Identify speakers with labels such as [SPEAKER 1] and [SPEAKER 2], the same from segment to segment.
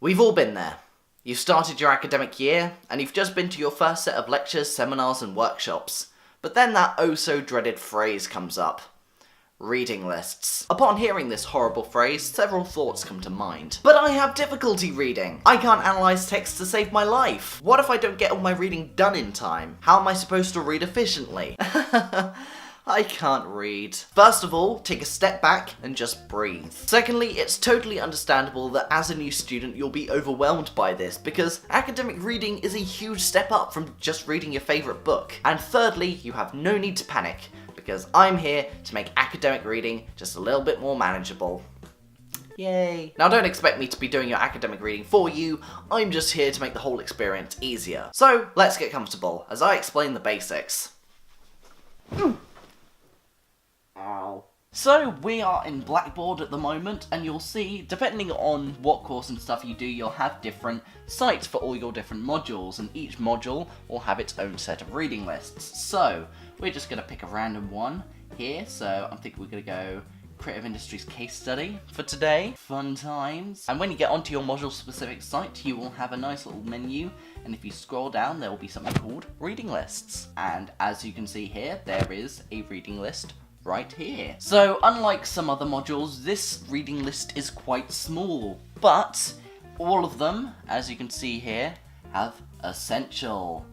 [SPEAKER 1] We've all been there. You've started your academic year, and you've just been to your first set of lectures, seminars, and workshops. But then that oh-so-dreaded phrase comes up. Reading lists. Upon hearing this horrible phrase, several thoughts come to mind. But I have difficulty reading. I can't analyse text to save my life. What if I don't get all my reading done in time? How am I supposed to read efficiently? I can't read. First of all, take a step back and just breathe. Secondly, it's totally understandable that as a new student you'll be overwhelmed by this because academic reading is a huge step up from just reading your favourite book. And thirdly, you have no need to panic because I'm here to make academic reading just a little bit more manageable. Yay. Now don't expect me to be doing your academic reading for you, I'm just here to make the whole experience easier. So let's get comfortable as I explain the basics. So we are in Blackboard at the moment, and you'll see, depending on what course and stuff you do, you'll have different sites for all your different modules, and each module will have its own set of reading lists. So we're just going to pick a random one here, so I'm thinking we're going to go Creative Industries Case Study for today. Fun times. And when you get onto your module specific site, you will have a nice little menu, and if you scroll down there will be something called reading lists. And as you can see here, there is a reading list right here. So unlike some other modules, this reading list is quite small, but all of them, as you can see here, have essential.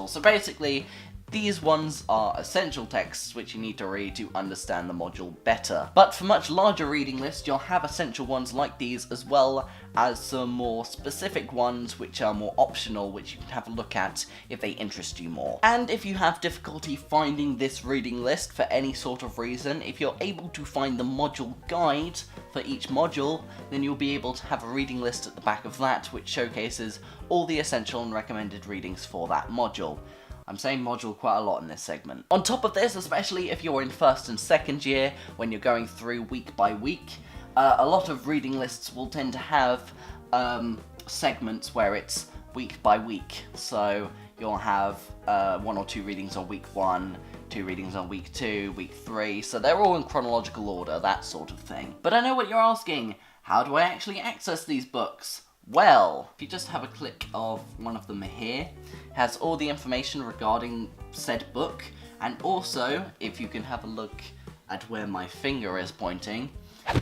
[SPEAKER 1] So basically, these ones are essential texts which you need to read to understand the module better. But for much larger reading lists, you'll have essential ones like these as well as some more specific ones which are more optional, which you can have a look at if they interest you more. And if you have difficulty finding this reading list for any sort of reason, if you're able to find the module guide for each module, then you'll be able to have a reading list at the back of that which showcases all the essential and recommended readings for that module. I'm saying module quite a lot in this segment. On top of this, especially if you're in first and second year, when you're going through week by week, a lot of reading lists will tend to have segments where it's week by week. So you'll have 1 or 2 readings on week 1, 2 readings on week 2, week 3, so they're all in chronological order, that sort of thing. But I know what you're asking, how do I actually access these books? Well, if you just have a click of one of them here, it has all the information regarding said book, and also, if you can have a look at where my finger is pointing,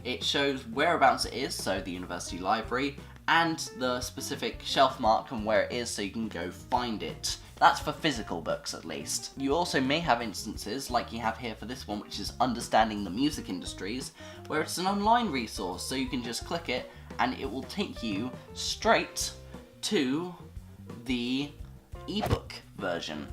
[SPEAKER 1] it shows whereabouts it is, so the university library, and the specific shelf mark and where it is so you can go find it. That's for physical books at least. You also may have instances, like you have here for this one, which is Understanding the Music Industries, where it's an online resource, so you can just click it and it will take you straight to the ebook version.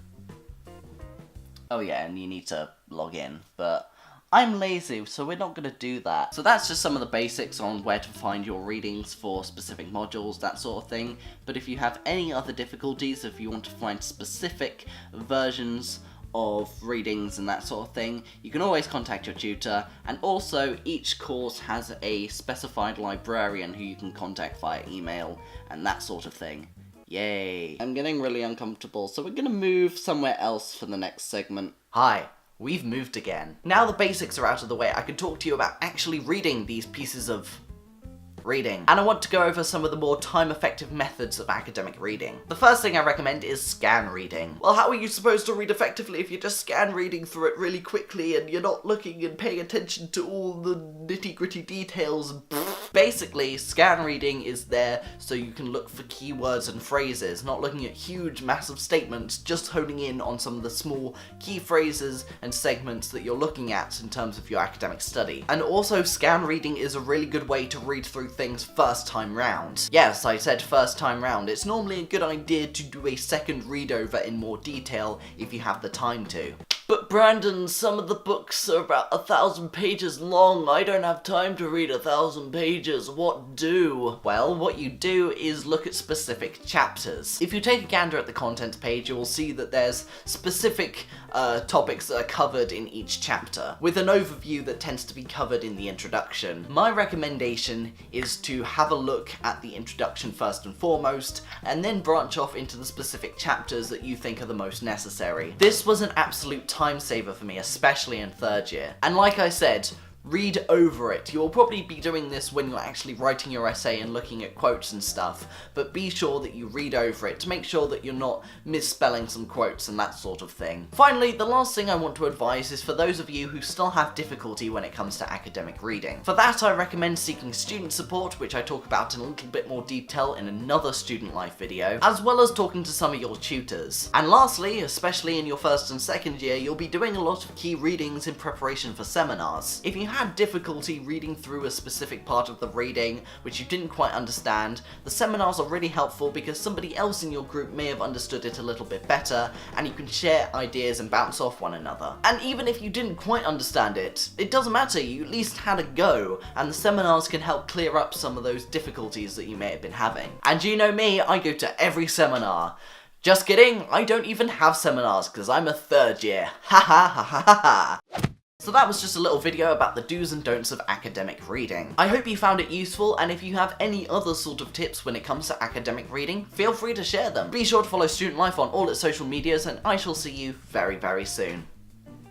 [SPEAKER 1] Oh yeah, and you need to log in, but I'm lazy, so we're not going to do that. So that's just some of the basics on where to find your readings for specific modules, that sort of thing. But if you have any other difficulties, if you want to find specific versions of readings and that sort of thing, you can always contact your tutor, and also each course has a specified librarian who you can contact via email and that sort of thing. Yay. I'm getting really uncomfortable, so we're going to move somewhere else for the next segment. Hi. We've moved again. Now the basics are out of the way, I can talk to you about actually reading these pieces of reading. And I want to go over some of the more time-effective methods of academic reading. The first thing I recommend is scan reading. Well, how are you supposed to read effectively if you're just scan reading through it really quickly and you're not looking and paying attention to all the nitty-gritty details? Basically, scan reading is there so you can look for keywords and phrases, not looking at huge, massive statements, just honing in on some of the small key phrases and segments that you're looking at in terms of your academic study. And also, scan reading is a really good way to read through things first time round. Yes, I said first time round. It's normally a good idea to do a second read over in more detail if you have the time to. But Brandon, some of the books are about 1,000 pages long. I don't have time to read 1,000 pages. What do? Well, what you do is look at specific chapters. If you take a gander at the contents page, you will see that there's specific topics that are covered in each chapter, with an overview that tends to be covered in the introduction. My recommendation is to have a look at the introduction first and foremost, and then branch off into the specific chapters that you think are the most necessary. This was an absolute time saver for me, especially in third year. And like I said, read over it. You'll probably be doing this when you're actually writing your essay and looking at quotes and stuff, but be sure that you read over it to make sure that you're not misspelling some quotes and that sort of thing. Finally, the last thing I want to advise is for those of you who still have difficulty when it comes to academic reading. For that, I recommend seeking student support, which I talk about in a little bit more detail in another student life video, as well as talking to some of your tutors. And lastly, especially in your first and second year, you'll be doing a lot of key readings in preparation for seminars. If you had difficulty reading through a specific part of the reading which you didn't quite understand, the seminars are really helpful because somebody else in your group may have understood it a little bit better, and you can share ideas and bounce off one another. And even if you didn't quite understand it, it doesn't matter, you at least had a go, and the seminars can help clear up some of those difficulties that you may have been having. And you know me, I go to every seminar. Just kidding, I don't even have seminars because I'm a third year. Ha ha ha ha ha ha. So that was just a little video about the do's and don'ts of academic reading. I hope you found it useful, and if you have any other sort of tips when it comes to academic reading, feel free to share them. Be sure to follow Student Life on all its social medias, and I shall see you very, very soon.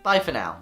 [SPEAKER 1] Bye for now.